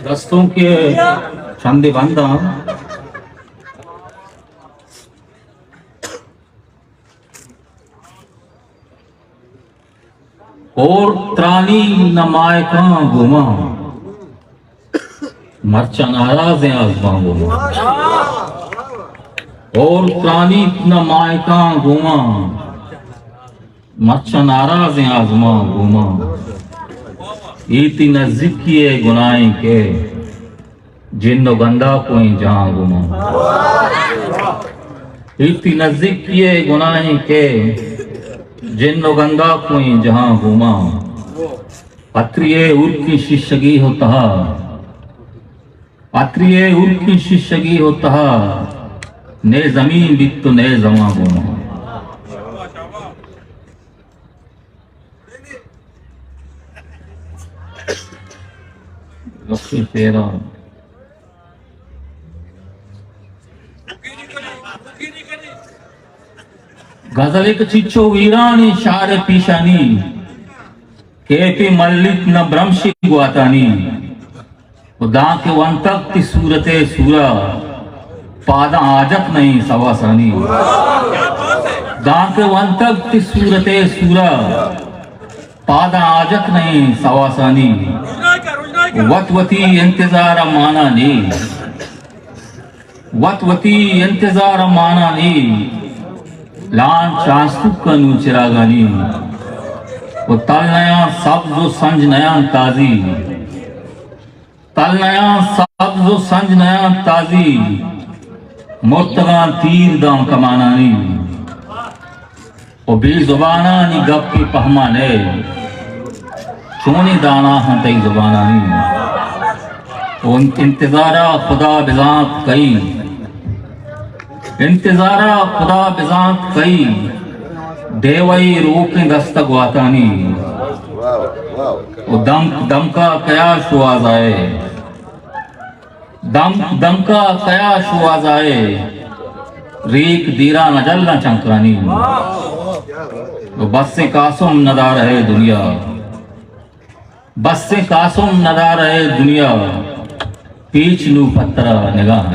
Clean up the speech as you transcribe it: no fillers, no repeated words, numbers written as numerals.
दस्तों के छंदे बंदा और त्रानी नमायका गुमा मर्चा नाराज आजमा गुमा और त्रानी नमायका गुमा मर्चा नाराज आजमा गुमा इतनी नजदीक किए गुनाह के जिन्नो गंदा कोई जहां गुमा इतनी नजदीक किए गुनाह के जिन्नो गंदा कोई जहां घूमा पत्रिये उर्की शिशगी होता पत्रिये उर्की शिशगी होता ने जमीन बित ने जमा घूमा लक्ष्मी तेरा गजल एक चिच्चो वीरानी शार पीशानी केपी मल्लिक न ब्रह्मशी गुआतानी खुदा के वंतक ती सूरते सूरा पादा आजत नहीं सवासानी दा के वंतक ती सूरते सूरा पादा आजत नहीं सवासानी वतवती इंतजार माना नी वतवती इंतजार माना नी लान चांसुकनु चिरागानी वो तल नया सब्ज़ो संज नया ताजी तल नया सब्ज़ो संज नया ताजी मुर्तगा तीर दाम कमानानी वो बेजुबाना नी गप की पहमाने चोनी दाना हंतई जुबानानी वो इंतजारा खुदा बिजात कई इंतजारा खुदा बिजात कई देवई रोके दस्तक वातानी वो दम का कया शुआज आए दम का कया शुआज आए रीक दीरा नजल न चंकानी वो बस से कासुम नदा रहे दुनिया बस से कासुम नदा रहे दुनिया पीछ नू पत्तरा निगाह